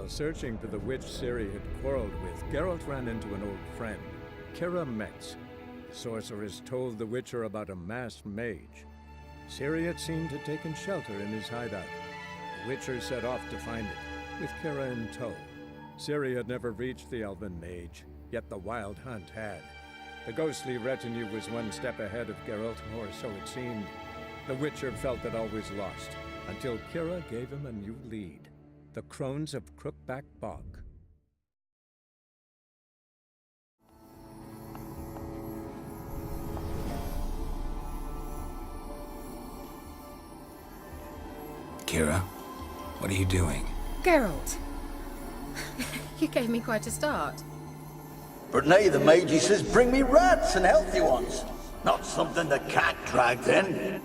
While searching for the witch Ciri had quarreled with, Geralt ran into an old friend, Keira Metz. The sorceress told the Witcher about a masked mage. Ciri had seemed to have taken shelter in his hideout. The Witcher set off to find it, with Keira in tow. Ciri had never reached the elven mage, yet the wild hunt had. The ghostly retinue was one step ahead of Geralt, or so it seemed. The Witcher felt that all was lost, until Keira gave him a new lead. The Crones of Crookback Bog. Keira, what are you doing? Geralt! You gave me quite a start. But now the mage says bring me rats and healthy ones. Not something the cat dragged in.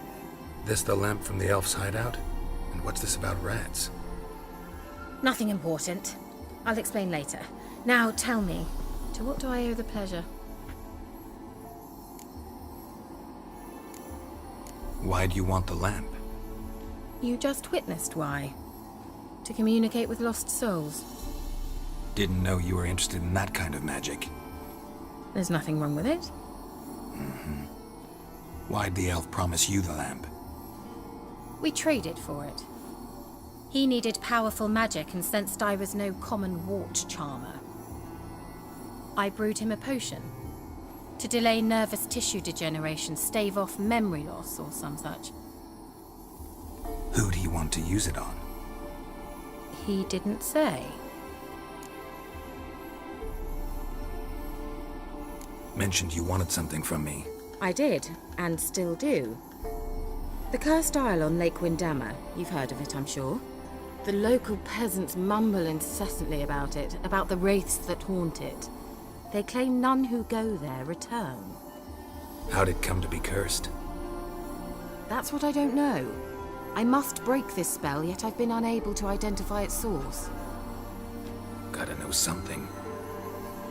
This the lamp from the elf's hideout? And what's this about rats? Nothing important. I'll explain later. Now tell me, to what do I owe the pleasure? Why do you want the lamp? You just witnessed why. To communicate with lost souls. Didn't know you were interested in that kind of magic. There's nothing wrong with it. Why'd the elf promise you the lamp? We traded for it. He needed powerful magic and sensed I was no common wart charmer. I brewed him a potion. To delay nervous tissue degeneration, stave off memory loss or some such. Who'd he want to use it on? He didn't say. Mentioned you wanted something from me. I did, and still do. The cursed isle on Lake Windammer. You've heard of it, I'm sure. The local peasants mumble incessantly about it, about the wraiths that haunt it. They claim none who go there return. How'd it come to be cursed? That's what I don't know. I must break this spell, yet I've been unable to identify its source. Gotta know something.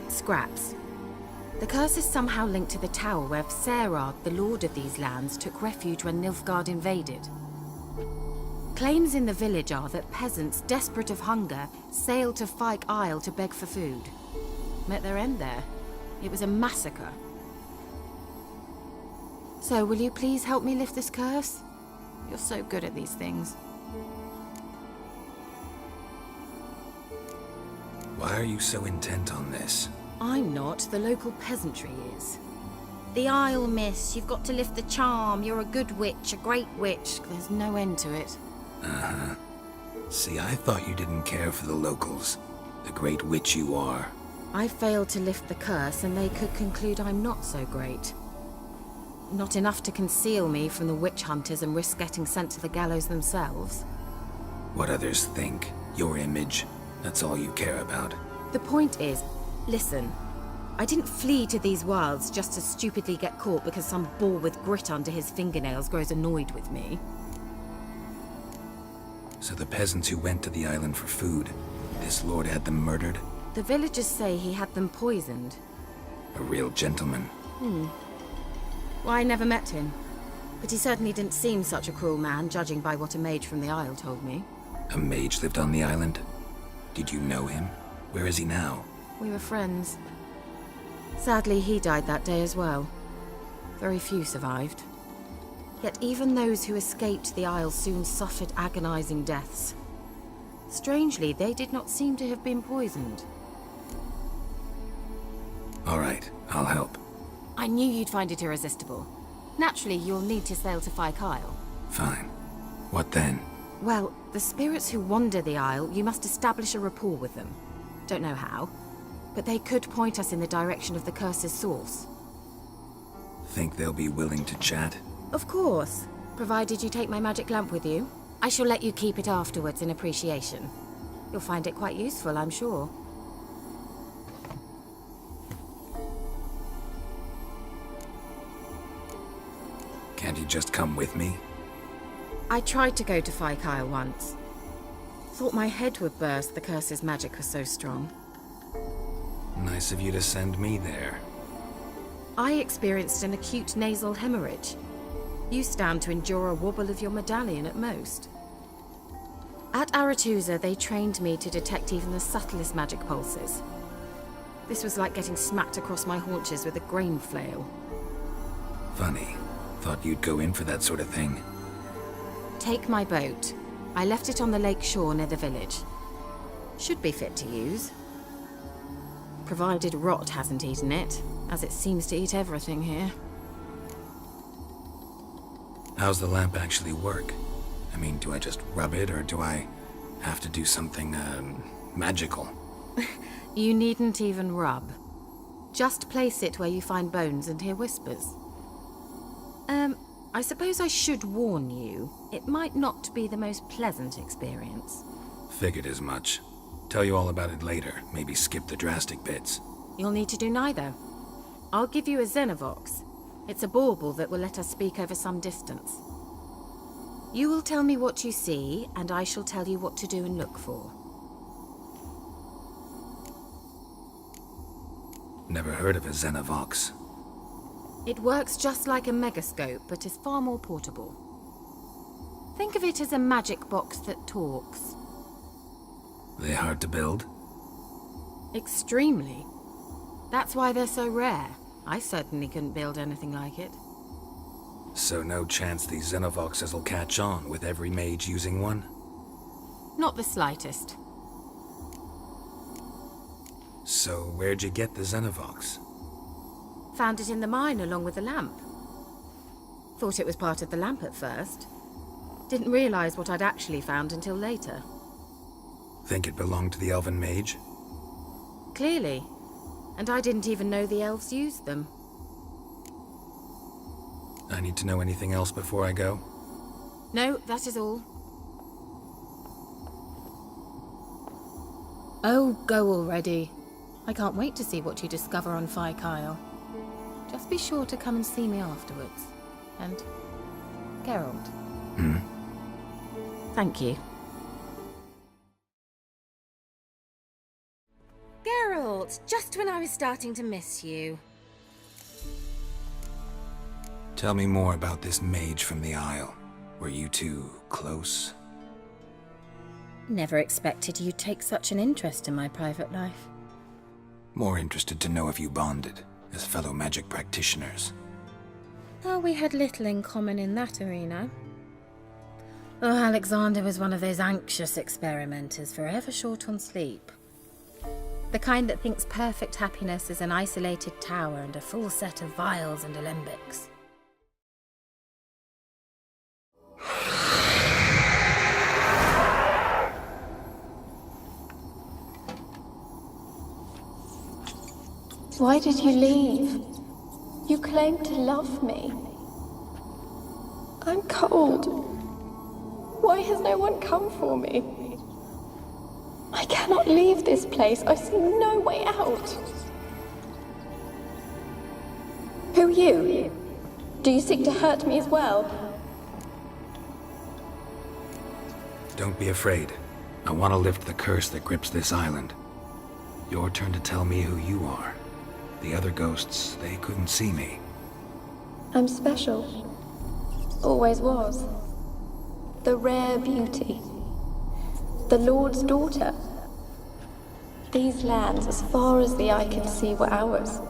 Scraps. The curse is somehow linked to the tower where Serard, the lord of these lands, took refuge when Nilfgaard invaded. Claims in the village are that peasants, desperate of hunger, sailed to Fyke Isle to beg for food. Met their end there. It was a massacre. So, will you please help me lift this curse? You're so good at these things. Why are you so intent on this? I'm not, the local peasantry is. The Isle, miss, you've got to lift the charm. You're a good witch, a great witch. There's no end to it. Uh-huh. See, I thought you didn't care for the locals. The great witch you are. I failed to lift the curse, and they could conclude I'm not so great. Not enough to conceal me from the witch hunters and risk getting sent to the gallows themselves. What others think, your image, that's all you care about. The point is, listen, I didn't flee to these wilds just to stupidly get caught because some boar with grit under his fingernails grows annoyed with me. So the peasants who went to the island for food, this lord had them murdered? The villagers say he had them poisoned. A real gentleman. Well, I never met him, but he certainly didn't seem such a cruel man, judging by what a mage from the Isle told me. A mage lived on the island? Did you know him? Where is he now? We were friends. Sadly, he died that day as well. Very few survived. Yet even those who escaped the Isle soon suffered agonizing deaths. Strangely, they did not seem to have been poisoned. All right, I'll help. I knew you'd find it irresistible. Naturally, you'll need to sail to Fyke Isle. Fine. What then? Well, the spirits who wander the Isle, you must establish a rapport with them. Don't know how, but they could point us in the direction of the curse's source. Think they'll be willing to chat? Of course, provided you take my magic lamp with you. I shall let you keep it afterwards in appreciation. You'll find it quite useful, I'm sure. Can't you just come with me? I tried to go to Fyke Isle once. Thought my head would burst, the curse's magic was so strong. Nice of you to send me there. I experienced an acute nasal hemorrhage. You stand to endure a wobble of your medallion at most. At Aretusa, they trained me to detect even the subtlest magic pulses. This was like getting smacked across my haunches with a grain flail. Funny. Thought you'd go in for that sort of thing. Take my boat. I left it on the lake shore near the village. Should be fit to use. Provided rot hasn't eaten it, as it seems to eat everything here. How's the lamp actually work? I mean, do I just rub it, or do I have to do something, magical? You needn't even rub. Just place it where you find bones and hear whispers. I suppose I should warn you, it might not be the most pleasant experience. Figured as much. Tell you all about it later, maybe skip the drastic bits. You'll need to do neither. I'll give you a Xenovox. It's a bauble that will let us speak over some distance. You will tell me what you see, and I shall tell you what to do and look for. Never heard of a Xenovox. It works just like a megascope, but is far more portable. Think of it as a magic box that talks. They hard to build? Extremely. That's why they're so rare. I certainly couldn't build anything like it. So no chance these Xenovoxes will catch on with every mage using one? Not the slightest. So where'd you get the Xenovox? Found it in the mine along with the lamp. Thought it was part of the lamp at first. Didn't realize what I'd actually found until later. Think it belonged to the elven mage? Clearly. And I didn't even know the elves used them. I need to know anything else before I go? No, that is all. Oh, go already. I can't wait to see what you discover on Kyle. Just be sure to come and see me afterwards. And Geralt. Thank you. Geralt, just when I was starting to miss you. Tell me more about this mage from the Isle. Were you two close? Never expected you'd take such an interest in my private life. More interested to know if you bonded, as fellow magic practitioners. Oh, we had little in common in that arena. Oh, Alexander was one of those anxious experimenters, forever short on sleep. The kind that thinks perfect happiness is an isolated tower and a full set of vials and alembics. Why did you leave? You claimed to love me. I'm cold. Why has no one come for me? I cannot leave this place. I see no way out. Who are you? Do you seek to hurt me as well? Don't be afraid. I want to lift the curse that grips this island. Your turn to tell me who you are. The other ghosts, they couldn't see me. I'm special. Always was. The rare beauty. The Lord's daughter. These lands, as far as the eye can see, were ours.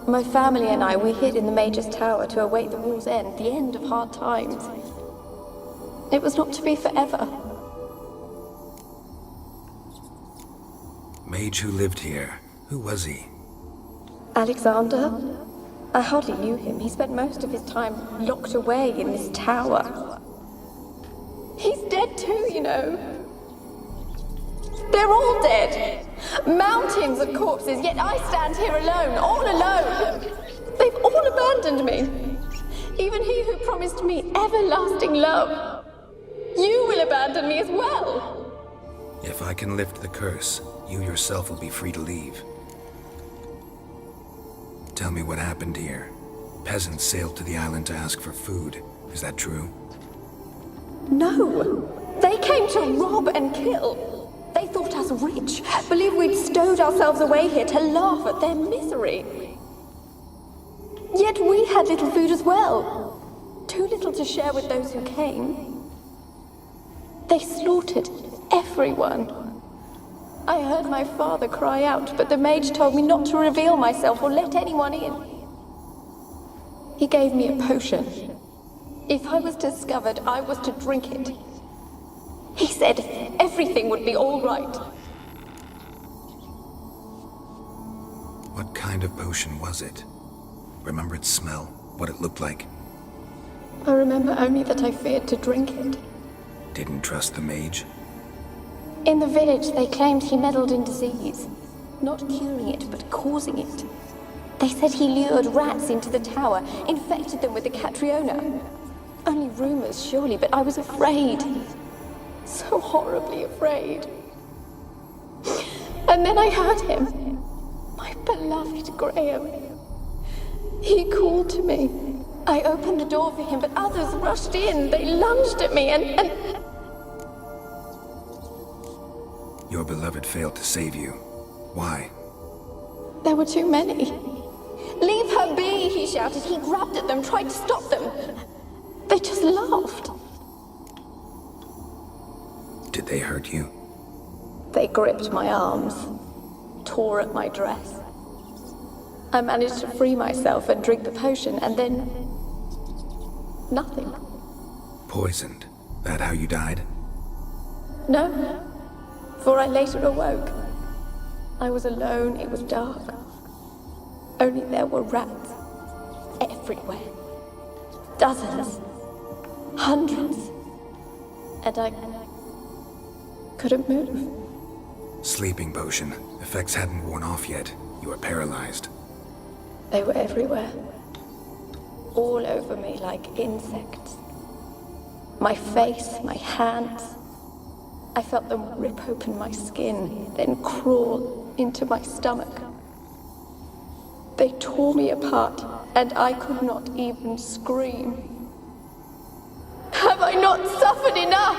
My family and I, we hid in the Mage's Tower to await the war's end, the end of hard times. It was not to be forever. Mage who lived here. Who was he? Alexander? I hardly knew him. He spent most of his time locked away in this tower. He's dead too, you know. They're all dead. Mountains of corpses, yet I stand here alone, all alone. They've all abandoned me. Even he who promised me everlasting love. You will abandon me as well. If I can lift the curse, you yourself will be free to leave. Tell me what happened here. Peasants sailed to the island to ask for food. Is that true? No. They came to rob and kill. They thought us rich, believed we'd stowed ourselves away here to laugh at their misery. Yet we had little food as well. Too little to share with those who came. They slaughtered everyone. I heard my father cry out, but the mage told me not to reveal myself or let anyone in. He gave me a potion. If I was discovered, I was to drink it. He said everything would be all right. What kind of potion was it? Remember its smell? What it looked like? I remember only that I feared to drink it. Didn't trust the mage? In the village, they claimed he meddled in disease. Not curing it, but causing it. They said he lured rats into the tower, infected them with the Catriona. Only rumors, surely, but I was afraid. So horribly afraid. And then I heard him. My beloved Graham. He called to me. I opened the door for him, but others rushed in. They lunged at me and... Your beloved failed to save you. Why? There were too many. Leave her be, he shouted. He grabbed at them, tried to stop them. They just laughed. Did they hurt you? They gripped my arms, tore at my dress. I managed to free myself and drink the potion, and then... nothing. Poisoned? That how you died? No, for I later awoke. I was alone, it was dark. Only there were rats. Everywhere. Dozens. Hundreds. And I couldn't move. Sleeping potion. Effects hadn't worn off yet. You were paralyzed. They were everywhere. All over me like insects. My face, my hands. I felt them rip open my skin, then crawl into my stomach. They tore me apart, and I could not even scream. Have I not suffered enough?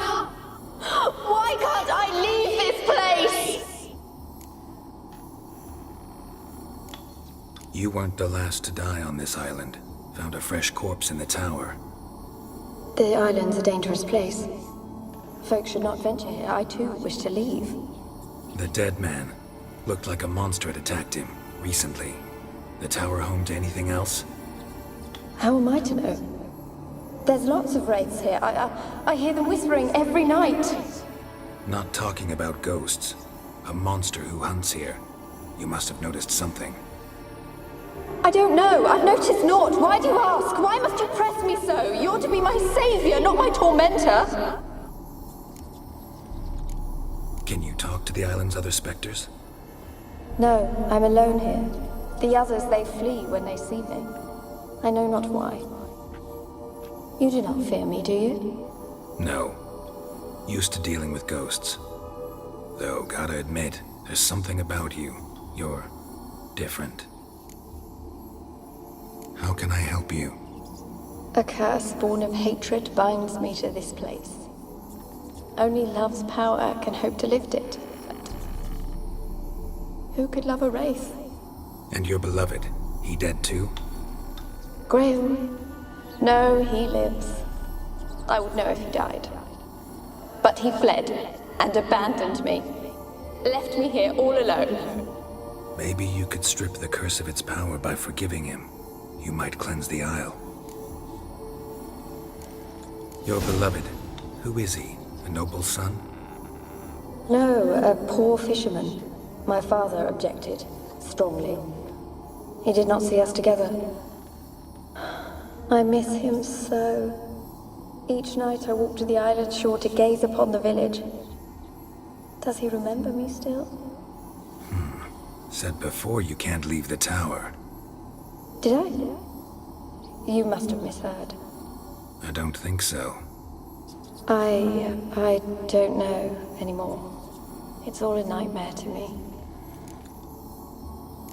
Why can't I leave this place? You weren't the last to die on this island. Found a fresh corpse in the tower. The island's a dangerous place. Folks should not venture here. I too wish to leave. The dead man. Looked like a monster had attacked him, recently. The tower home to anything else? How am I to know? There's lots of wraiths here. I hear them whispering every night. Not talking about ghosts. A monster who hunts here. You must have noticed something. I don't know. I've noticed naught. Why do you ask? Why must you press me so? You're to be my savior, not my tormentor. Can you talk to the island's other specters? No, I'm alone here. The others, they flee when they see me. I know not why. You do not fear me, do you? No. Used to dealing with ghosts. Though, gotta admit, there's something about you. You're different. How can I help you? A curse born of hatred binds me to this place. Only love's power can hope to lift it. But who could love a wraith? And your beloved, he dead too? Graham? No, he lives. I would know if he died. But he fled and abandoned me. Left me here all alone. Maybe you could strip the curse of its power by forgiving him. You might cleanse the isle. Your beloved, who is he? A noble son? No, a poor fisherman. My father objected, strongly. He did not see us together. I miss him so. Each night I walk to the island shore to gaze upon the village. Does he remember me still? Said before you can't leave the tower. Did I? You must have misheard. I don't think so. I don't know anymore. It's all a nightmare to me.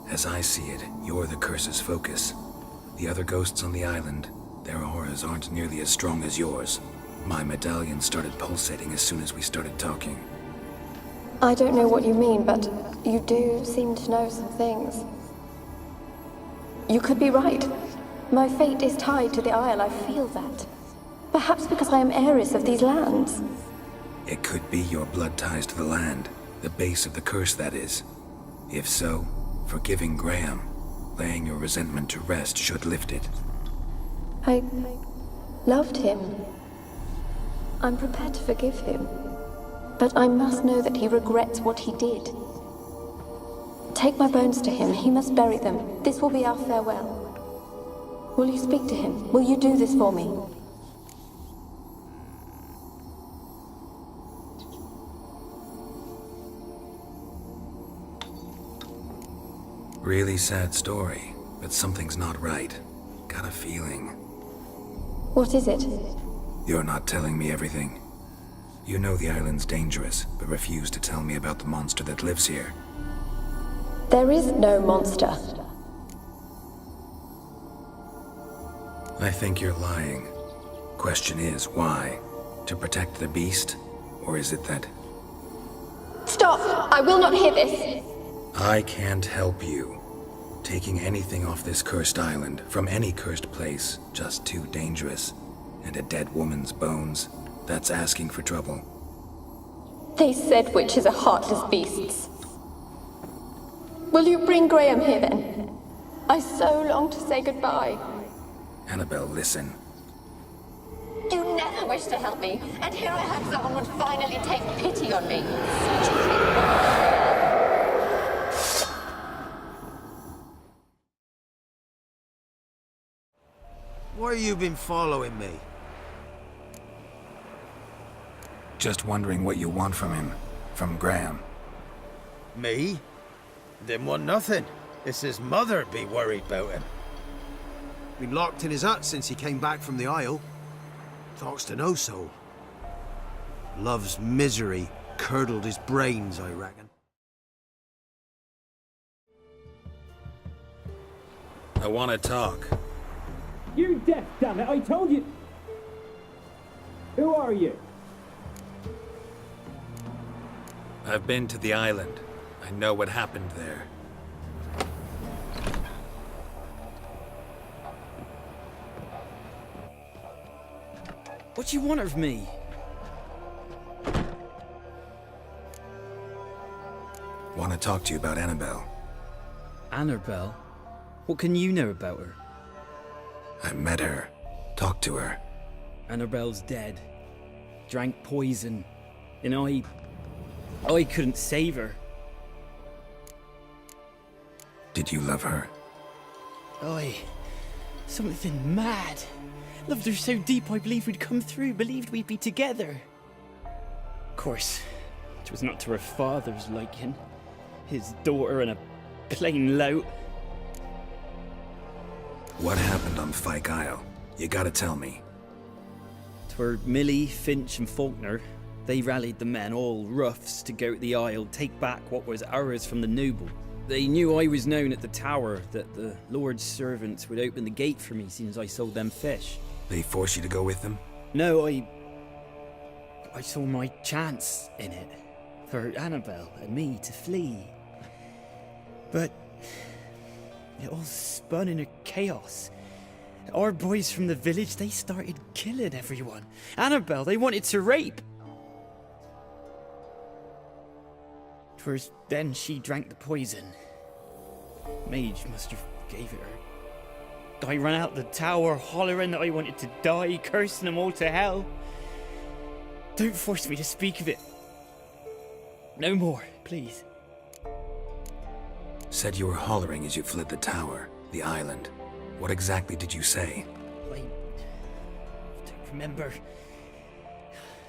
As I see it, you're the curse's focus. The other ghosts on the island, their auras aren't nearly as strong as yours. My medallion started pulsating as soon as we started talking. I don't know what you mean, but you do seem to know some things. You could be right. My fate is tied to the Isle, I feel that. Perhaps because I am heiress of these lands. It could be your blood ties to the land, the base of the curse, that is. If so, forgiving Graham, laying your resentment to rest, should lift it. I loved him. I'm prepared to forgive him. But I must know that he regrets what he did. Take my bones to him. He must bury them. This will be our farewell. Will you speak to him? Will you do this for me? Really sad story, but something's not right. Got a feeling. What is it? You're not telling me everything. You know the island's dangerous, but refuse to tell me about the monster that lives here. There is no monster. I think you're lying. Question is, why? To protect the beast? Or is it that... Stop! I will not hear this! I can't help you. Taking anything off this cursed island, from any cursed place, just too dangerous. And a dead woman's bones, that's asking for trouble. They said witches are heartless beasts. Will you bring Graham here then? I so long to say goodbye. Annabelle, listen. You never wished to help me, and here I have someone would finally take pity on me. Why you been following me? Just wondering what you want from him. From Graham. Me? Didn't want nothing. It's his mother be worried about him. Been locked in his hut since he came back from the Isle. Talks to no soul. Love's misery curdled his brains, I reckon. I want to talk. You're deaf, damn it! I told you! Who are you? I've been to the island. I know what happened there. What do you want of me? Want to talk to you about Annabelle. Annabelle? What can you know about her? I met her. Talked to her. Annabelle's dead. Drank poison. And I couldn't save her. Did you love her? Something mad. Loved her so deep I believed we'd come through, believed we'd be together. Of course, it was not to her father's liking. His daughter and a plain lout. What happened on Fyke Isle? You gotta tell me. 'Twere Millie, Finch and Faulkner. They rallied the men, all roughs, to go to the Isle, take back what was ours from the noble. They knew I was known at the tower, that the Lord's servants would open the gate for me soon as I sold them fish. They forced you to go with them? No, I saw my chance in it, for Annabelle and me to flee. But it all spun into chaos. Our boys from the village, they started killing everyone. Annabelle, they wanted to rape. 'Twas then she drank the poison. Mage must have gave it her. I ran out the tower hollering that I wanted to die, cursing them all to hell. Don't force me to speak of it. No more, please. Said you were hollering as you fled the tower, the island. What exactly did you say? I don't remember.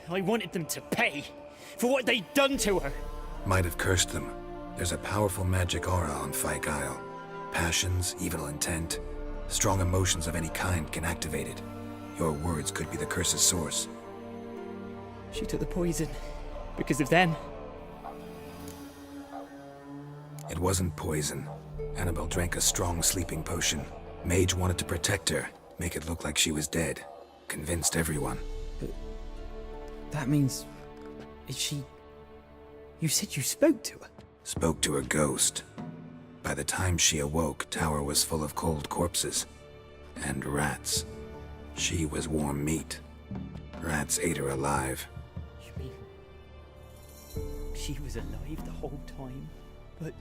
I wanted them to pay for what they'd done to her. Might have cursed them. There's a powerful magic aura on Fyke Isle. Passions, evil intent, strong emotions of any kind can activate it. Your words could be the curse's source. She took the poison because of them. It wasn't poison. Annabelle drank a strong sleeping potion. Mage wanted to protect her, make it look like she was dead. Convinced everyone. But that means... is she... You said you spoke to her? Spoke to her ghost. By the time she awoke, tower was full of cold corpses. And rats. She was warm meat. Rats ate her alive. You mean she was alive the whole time, but...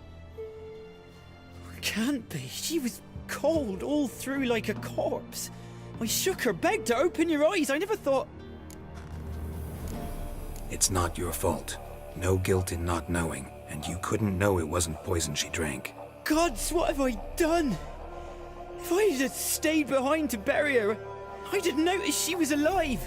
It can't be. She was cold all through like a corpse. I shook her, begged her, open your eyes. I never thought... It's not your fault. No guilt in not knowing, and you couldn't know it wasn't poison she drank. Gods, what have I done? If I had stayed behind to bury her, I didn't notice she was alive.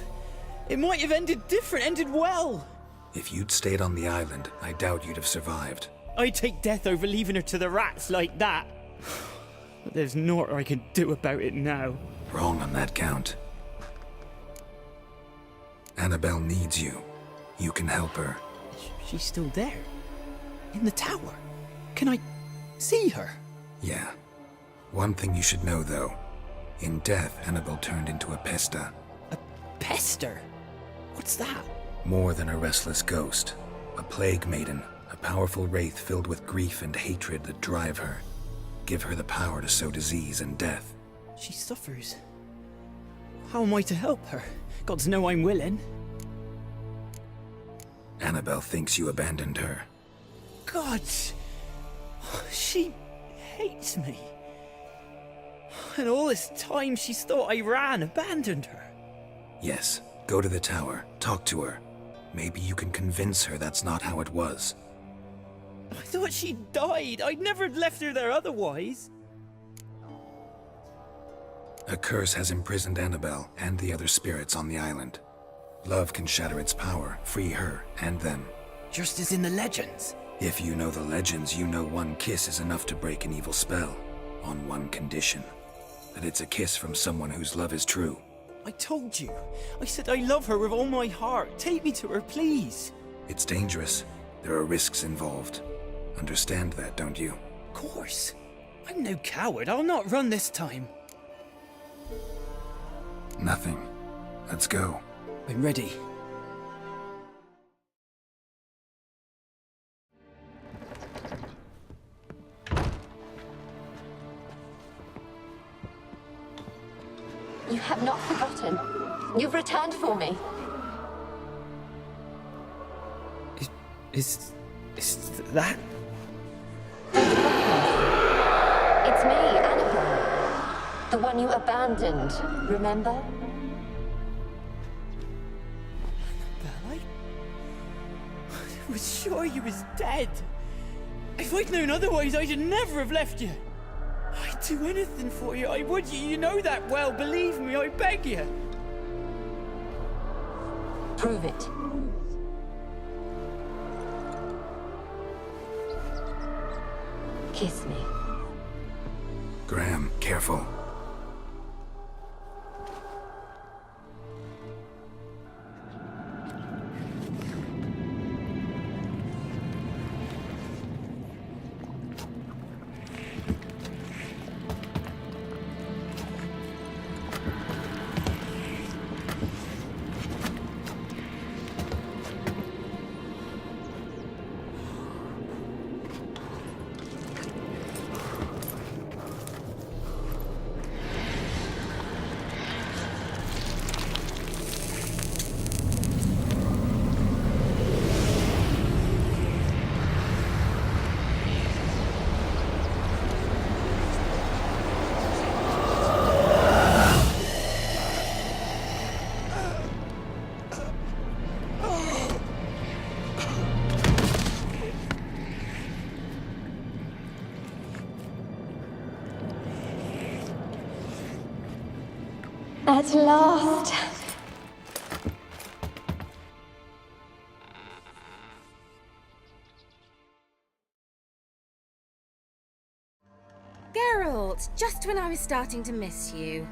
It might have ended different, ended well. If you'd stayed on the island, I doubt you'd have survived. I'd take death over leaving her to the rats like that. But there's naught I can do about it now. Wrong on that count. Annabelle needs you. You can help her. She's still there. In the tower. Can I see her? Yeah. One thing you should know, though. In death, Annabelle turned into a pesta. A pester? What's that? More than a restless ghost. A plague maiden. A powerful wraith filled with grief and hatred that drive her. Give her the power to sow disease and death. She suffers. How am I to help her? Gods know I'm willing. Annabelle thinks you abandoned her. Gods! She hates me. And all this time she's thought I ran, abandoned her. Yes, go to the tower, talk to her. Maybe you can convince her that's not how it was. I thought she died. I'd never left her there otherwise. A curse has imprisoned Annabelle and the other spirits on the island. Love can shatter its power, free her and them. Just as in the legends. If you know the legends, you know one kiss is enough to break an evil spell. On one condition. That it's a kiss from someone whose love is true. I told you. I said I love her with all my heart. Take me to her, please. It's dangerous. There are risks involved. Understand that, don't you? Of course. I'm no coward. I'll not run this time. Nothing. Let's go. I'm ready. You have not forgotten. You've returned for me. Is that... It's me, Annabelle. The one you abandoned, remember? Annabelle, I was sure you was dead. If I'd known otherwise, I'd never have left you. I'd do anything for you, I would. You know that well, believe me, I beg you. Prove it. Kiss me. Graham, careful. At last. Geralt, just when I was starting to miss you.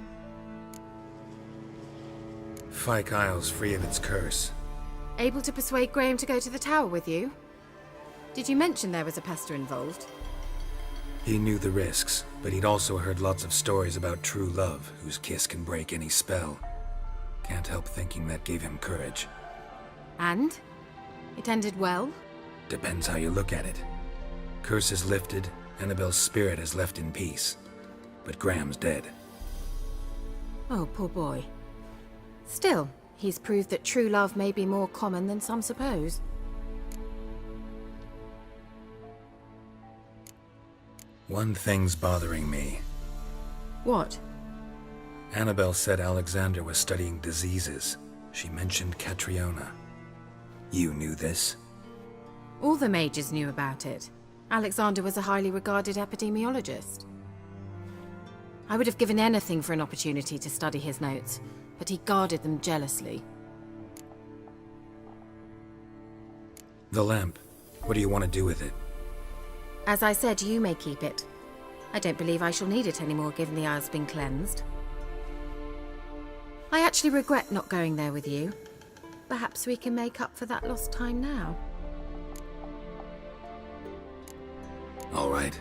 Fyke Isle's free of its curse. Able to persuade Graham to go to the tower with you? Did you mention there was a pester involved? He knew the risks, but he'd also heard lots of stories about true love, whose kiss can break any spell. Can't help thinking that gave him courage. And? It ended well? Depends how you look at it. Curse is lifted, Annabelle's spirit is left in peace. But Graham's dead. Oh, poor boy. Still, he's proved that true love may be more common than some suppose. One thing's bothering me. What? Annabelle said Alexander was studying diseases. She mentioned Catriona. You knew this? All the mages knew about it. Alexander was a highly regarded epidemiologist. I would have given anything for an opportunity to study his notes, but he guarded them jealously. The lamp. What do you want to do with it? As I said, you may keep it. I don't believe I shall need it anymore, given the Isle's been cleansed. I actually regret not going there with you. Perhaps we can make up for that lost time now. All right.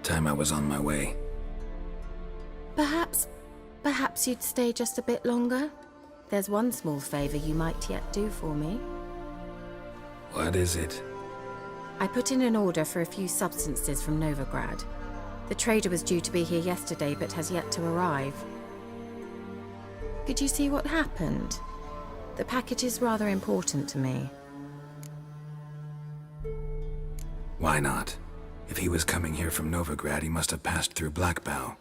Time I was on my way. Perhaps you'd stay just a bit longer? There's one small favor you might yet do for me. What is it? I put in an order for a few substances from Novigrad. The trader was due to be here yesterday, but has yet to arrive. Could you see what happened? The package is rather important to me. Why not? If he was coming here from Novigrad, he must have passed through Blackbow.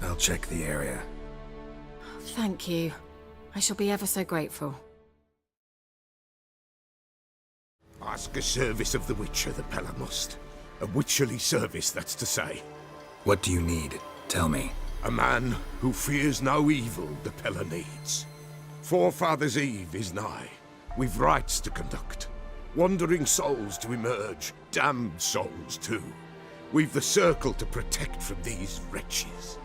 I'll check the area. Thank you. I shall be ever so grateful. Ask a service of the Witcher, the Pella must. A witcherly service, that's to say. What do you need? Tell me. A man who fears no evil the Pella needs. Forefathers' Eve is nigh. We've rites to conduct. Wandering souls to emerge. Damned souls, too. We've the circle to protect from these wretches.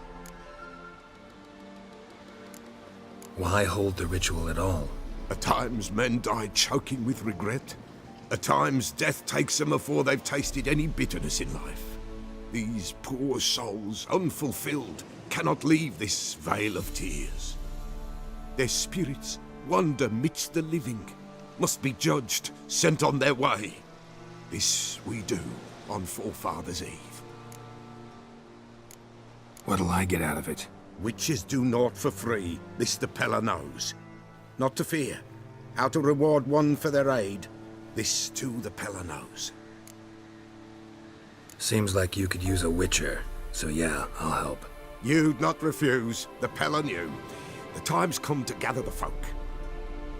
Why hold the ritual at all? At times men die choking with regret. At times death takes them before they've tasted any bitterness in life. These poor souls, unfulfilled, cannot leave this vale of tears. Their spirits wander midst the living, must be judged, sent on their way. This we do on Forefathers' Eve. What'll I get out of it? Witches do naught for free, this the Pella knows. Not to fear. How to reward one for their aid, this too the Pella knows. Seems like you could use a witcher, so yeah, I'll help. You'd not refuse, the Pella knew. The time's come to gather the folk.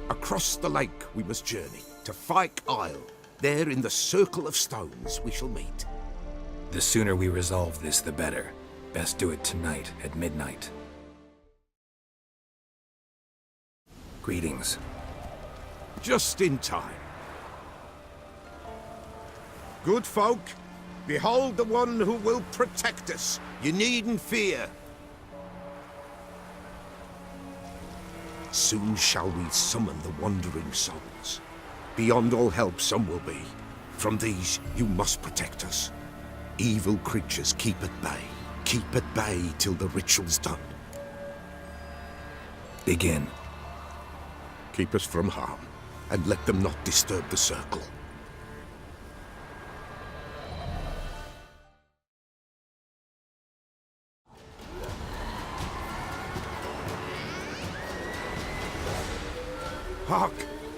Across the lake we must journey, to Fyke Isle. There in the circle of stones we shall meet. The sooner we resolve this, the better. Best do it tonight at midnight. Greetings. Just in time. Good folk, behold the one who will protect us. You needn't fear. Soon shall we summon the wandering souls. Beyond all help some will be. From these you must protect us. Evil creatures keep at bay. Keep at bay till the ritual's done. Begin. Keep us from harm, and let them not disturb the circle. Hark!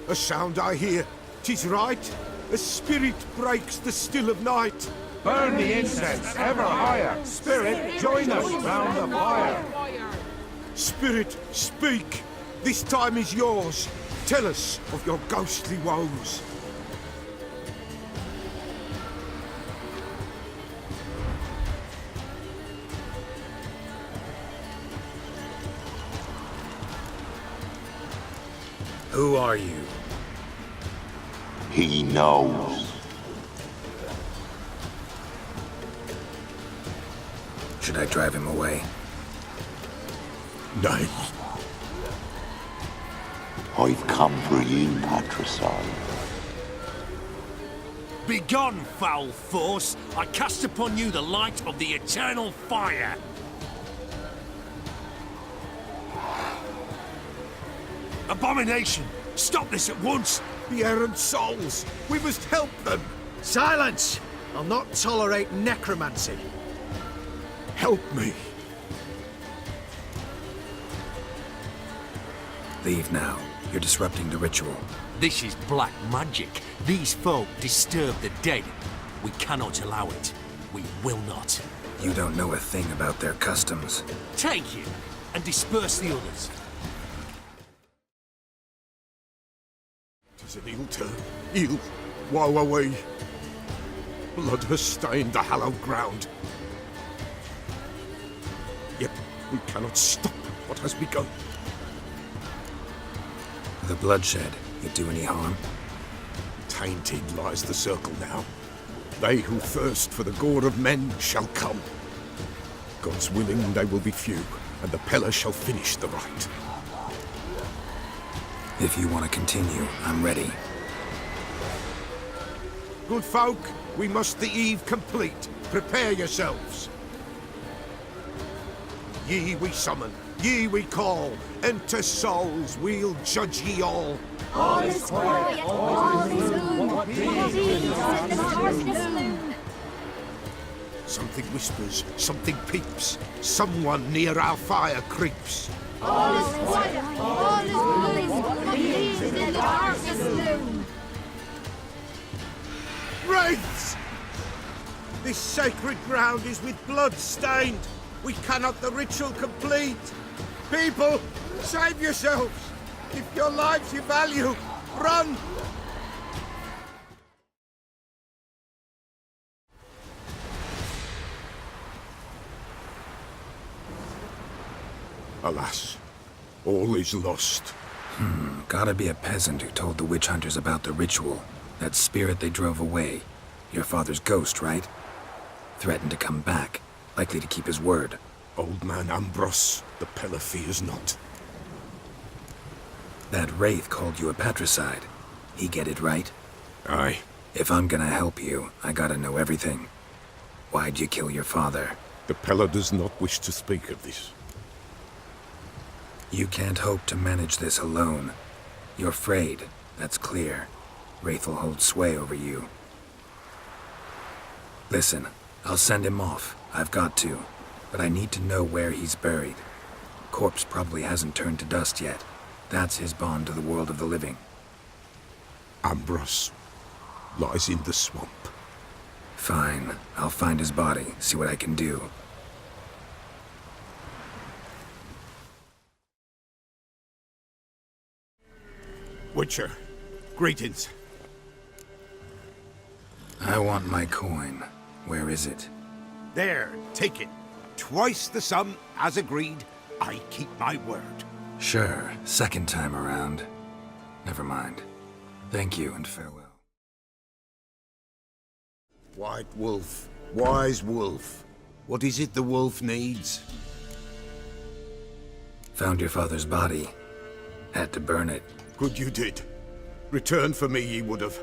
A sound I hear. 'Tis right. A spirit breaks the still of night. Burn the incense ever higher. Spirit, join us round the fire. Spirit, speak. This time is yours. Tell us of your ghostly woes. Who are you? He knows. Should I drive him away? Nay. I've come for you, patricide. Begone, foul force! I cast upon you the light of the eternal fire! Abomination! Stop this at once! The errant souls! We must help them! Silence! I'll not tolerate necromancy. Help me! Leave now. You're disrupting the ritual. This is black magic. These folk disturb the dead. We cannot allow it. we will not. You don't know a thing about their customs. Take him and disperse the others. Tis an ill turn, ill, woe away. Blood has stained the hallowed ground. Yet we cannot stop what has begun. The bloodshed, it do any harm? Tainted lies the circle now. They who thirst for the gore of men shall come. God's willing they will be few, and the Peller shall finish the rite. If you want to continue, I'm ready. Good folk, we must the eve complete. Prepare yourselves. Ye we summon, ye we call. Enter souls, we'll judge ye all. All is quiet, all is gloom. Something whispers, something peeps. Someone near our fire creeps. All is quiet, all is gloom. In the darkest gloom. Wraiths! This sacred ground is with blood stained. We cannot the ritual complete. People, save yourselves. If your lives you value, run! Alas, all is lost. Gotta be a peasant who told the witch hunters about the ritual. That spirit they drove away. Your father's ghost, right? Threatened to come back. Likely to keep his word. Old man Ambros, the Peller fears not. That wraith called you a patricide. He get it right? Aye. If I'm gonna help you, I gotta know everything. Why'd you kill your father? The Peller does not wish to speak of this. You can't hope to manage this alone. You're afraid, that's clear. Wraith will hold sway over you. Listen, I'll send him off. I've got to. But I need to know where he's buried. Corpse probably hasn't turned to dust yet. That's his bond to the world of the living. Ambros lies in the swamp. Fine. I'll find his body, see what I can do. Witcher, greetings. I want my coin. Where is it? There, take it. Twice the sum, as agreed. I keep my word. Sure, second time around. Never mind. Thank you and farewell. White wolf, wise wolf. What is it the wolf needs? Found your father's body. Had to burn it. Good you did. Return for me ye would have.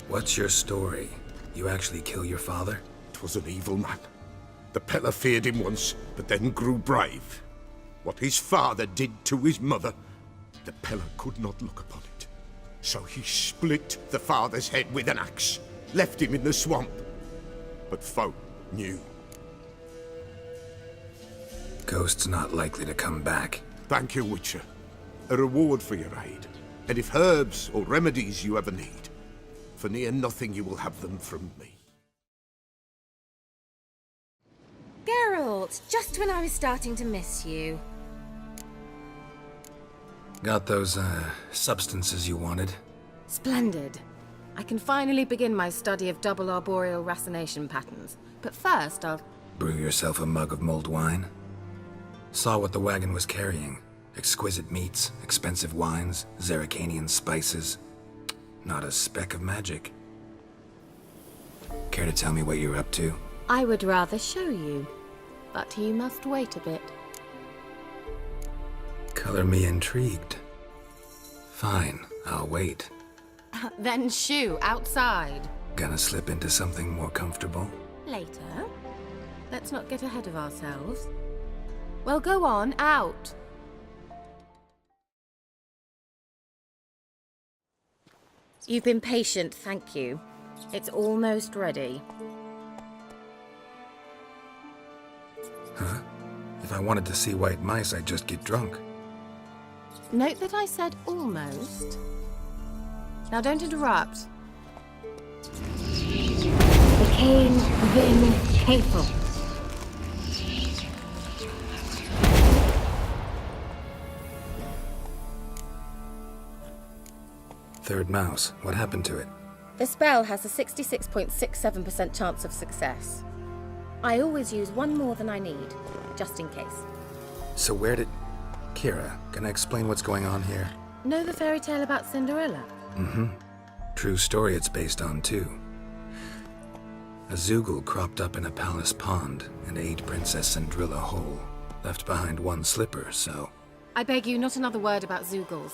What's your story? You actually kill your father? 'Twas an evil man. The Peller feared him once, but then grew brave. What his father did to his mother, the Peller could not look upon it. So he split the father's head with an axe, left him in the swamp. But folk knew. Ghost's not likely to come back. Thank you, Witcher. A reward for your aid. And if herbs or remedies you ever need, for near nothing you will have them from me. Geralt, just when I was starting to miss you. Got those, substances you wanted? Splendid. I can finally begin my study of double arboreal racination patterns. But first, I'll... Brew yourself a mug of mulled wine? Saw what the wagon was carrying. Exquisite meats, expensive wines, Zerricanian spices. Not a speck of magic. Care to tell me what you're up to? I would rather show you, but you must wait a bit. Color me intrigued. Fine, I'll wait. Then shoo, outside. Gonna slip into something more comfortable? Later. Let's not get ahead of ourselves. Well, go on, out. You've been patient, thank you. It's almost ready. Huh? If I wanted to see white mice, I'd just get drunk. Note that I said almost. Now don't interrupt. Ein Vin Hateful. Third mouse. What happened to it? The spell has a 66.67% chance of success. I always use one more than I need, just in case. So where did... Keira, can I explain what's going on here? Know the fairy tale about Cinderella? Mm-hmm. True story it's based on, too. A Zoogle cropped up in a palace pond and ate Princess Cinderella whole. Left behind one slipper, so... I beg you, not another word about Zoogles.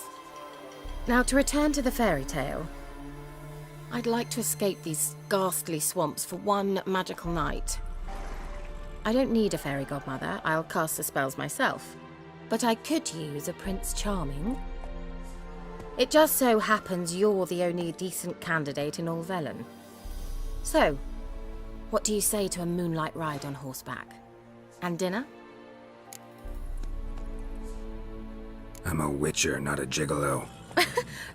Now, to return to the fairy tale, I'd like to escape these ghastly swamps for one magical night. I don't need a fairy godmother, I'll cast the spells myself. But I could use a Prince Charming. It just so happens you're the only decent candidate in all Velen. So, what do you say to a moonlight ride on horseback? And dinner? I'm a witcher, not a gigolo.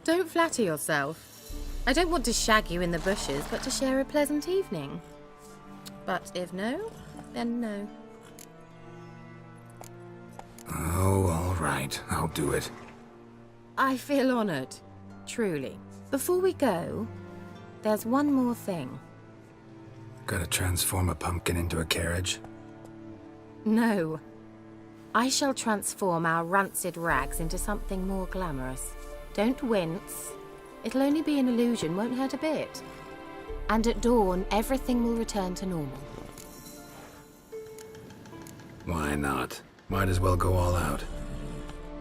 Don't flatter yourself. I don't want to shag you in the bushes, but to share a pleasant evening. But if no, then no. Oh, all right. I'll do it. I feel honored. Truly. Before we go, there's one more thing. Gotta transform a pumpkin into a carriage? No. I shall transform our rancid rags into something more glamorous. Don't wince. It'll only be an illusion, won't hurt a bit. And at dawn, everything will return to normal. Why not? Might as well go all out.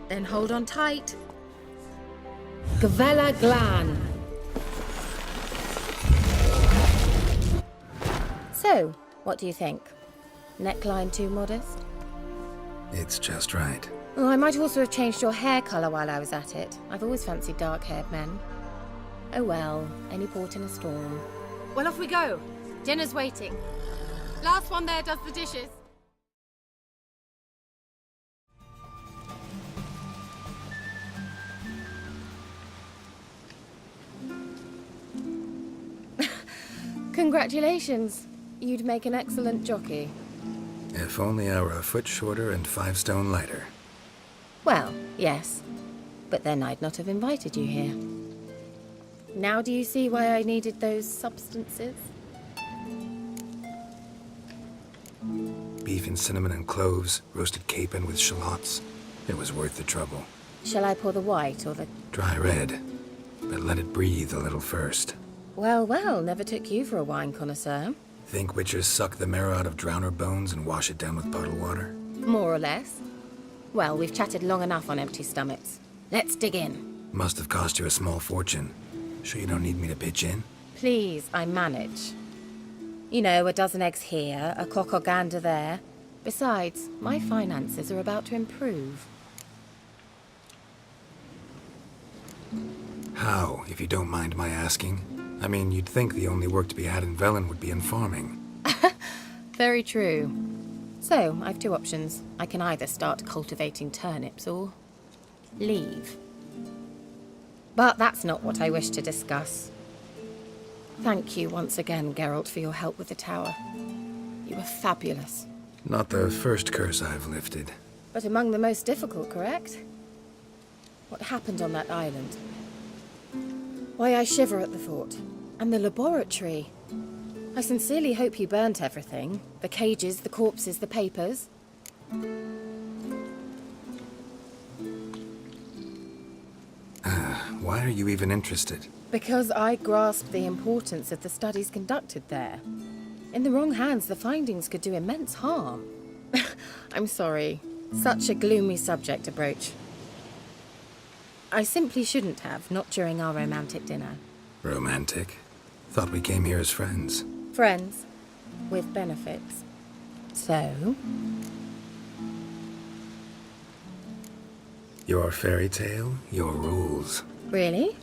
Then hold on tight. Gavella Glan. So, what do you think? Neckline too modest? It's just right. Oh, I might also have changed your hair colour while I was at it. I've always fancied dark-haired men. Oh well, any port in a storm. Well, off we go. Dinner's waiting. Last one there does the dishes. Congratulations. You'd make an excellent jockey. If only I were a foot shorter and 5 stone lighter. Well, yes. But then I'd not have invited you here. Now do you see why I needed those substances? Beef and cinnamon and cloves, roasted capon with shallots. It was worth the trouble. Shall I pour the white or the... Dry red, but let it breathe a little first. Well, well, never took you for a wine connoisseur. Think witchers suck the marrow out of drowner bones and wash it down with bottled water? More or less. Well, we've chatted long enough on empty stomachs. Let's dig in. Must have cost you a small fortune. Sure you don't need me to pitch in? Please, I manage. You know, a dozen eggs here, a cock or gander there. Besides, my finances are about to improve. How, if you don't mind my asking? I mean, you'd think the only work to be had in Velen would be in farming. Very true. So, I've 2 options. I can either start cultivating turnips or leave. But that's not what I wish to discuss. Thank you once again, Geralt, for your help with the tower. You were fabulous. Not the first curse I've lifted. But among the most difficult, correct? What happened on that island? Why, I shiver at the thought. And the laboratory. I sincerely hope you burnt everything. The cages, the corpses, the papers. Why are you even interested? Because I grasp the importance of the studies conducted there. In the wrong hands, the findings could do immense harm. I'm sorry. Such a gloomy subject to broach. I simply shouldn't have, not during our romantic dinner. Romantic? Thought we came here as friends. Friends. With benefits. So? Your fairy tale, your rules. Really?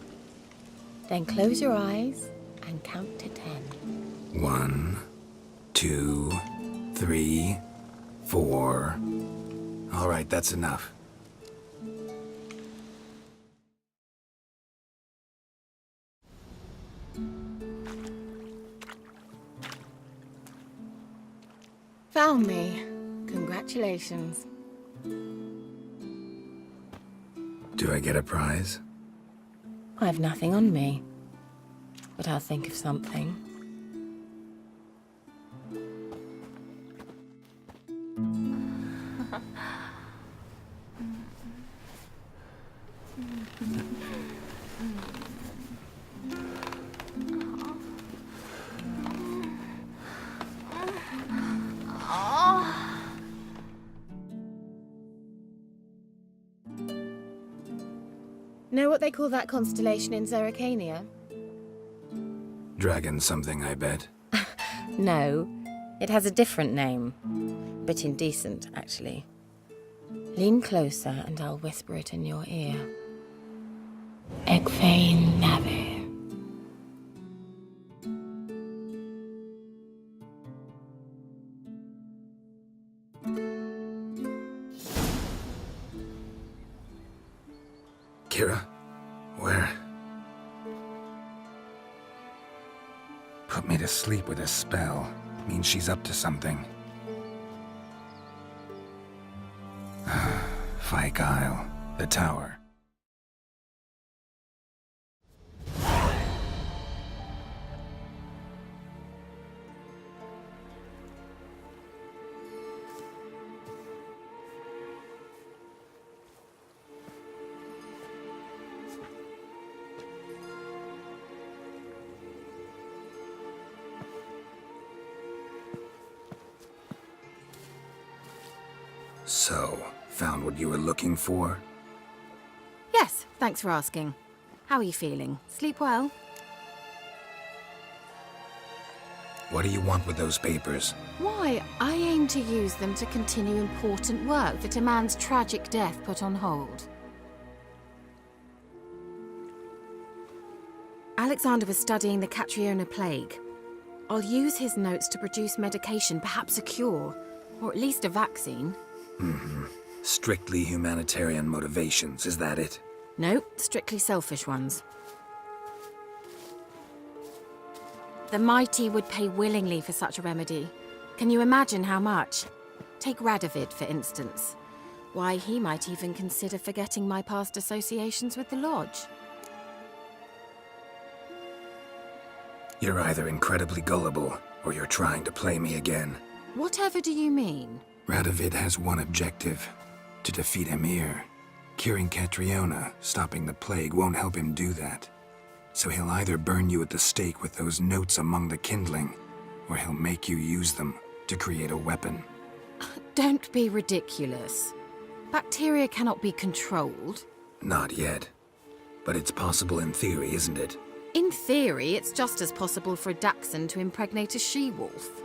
Then close your eyes and count to 10. 1, 2, 3, 4. All right, that's enough. Found me. Congratulations. Do I get a prize? I've nothing on me, but I'll think of something. Know what they call that constellation in Zerrikania? Dragon something, I bet. No, it has a different name. A bit indecent, actually. Lean closer and I'll whisper it in your ear. Egfain Nave. Keira? Where? Put me to sleep with a spell. Means she's up to something. Fyke Isle. The tower. So, found what you were looking for? Yes, thanks for asking. How are you feeling? Sleep well? What do you want with those papers? Why, I aim to use them to continue important work that a man's tragic death put on hold. Alexander was studying the Catriona plague. I'll use his notes to produce medication, perhaps a cure, or at least a vaccine. Mm-hmm. Strictly humanitarian motivations, is that it? No, strictly selfish ones. The mighty would pay willingly for such a remedy. Can you imagine how much? Take Radovid, for instance. Why, he might even consider forgetting my past associations with the Lodge. You're either incredibly gullible, or you're trying to play me again. Whatever do you mean? Radovid has one objective. To defeat Emir. Curing Catriona, stopping the plague, won't help him do that. So he'll either burn you at the stake with those notes among the kindling, or he'll make you use them to create a weapon. Don't be ridiculous. Bacteria cannot be controlled. Not yet. But it's possible in theory, isn't it? In theory, it's just as possible for a Dachshund to impregnate a she-wolf.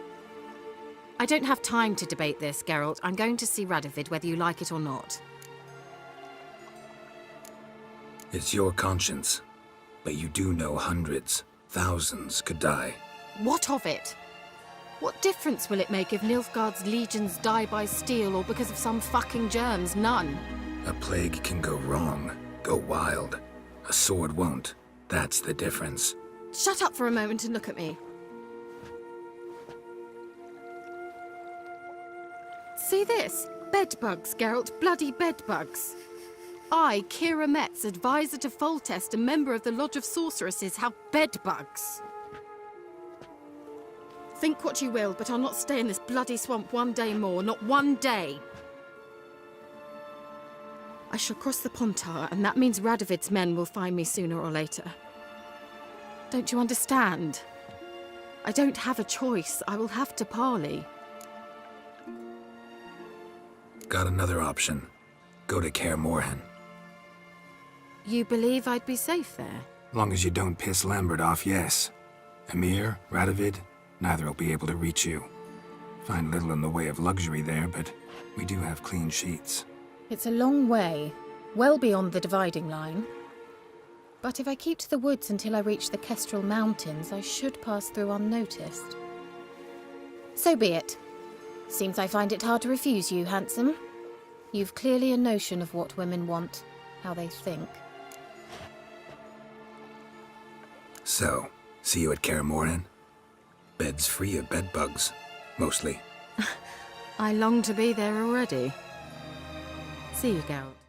I don't have time to debate this, Geralt. I'm going to see Radovid whether you like it or not. It's your conscience. But you do know hundreds, thousands could die. What of it? What difference will it make if Nilfgaard's legions die by steel or because of some fucking germs? None. A plague can go wrong, go wild. A sword won't. That's the difference. Shut up for a moment and look at me. See this? Bedbugs, Geralt. Bloody bedbugs. I, Keira Metz, advisor to Foltest and member of the Lodge of Sorceresses, have bedbugs. Think what you will, but I'll not stay in this bloody swamp one day more. Not one day. I shall cross the Pontar, and that means Radovid's men will find me sooner or later. Don't you understand? I don't have a choice. I will have to parley. Got another option. Go to Kaer Morhen. You believe I'd be safe there? Long as you don't piss Lambert off, yes. Emir, Radovid, neither will be able to reach you. Find little in the way of luxury there, but we do have clean sheets. It's a long way, well beyond the dividing line. But if I keep to the woods until I reach the Kestrel Mountains, I should pass through unnoticed. So be it. Seems I find it hard to refuse you, handsome. You've clearly a notion of what women want, how they think. So, see you at Kaer Morhen? Bed's free of bedbugs, mostly. I long to be there already. See you, Geralt.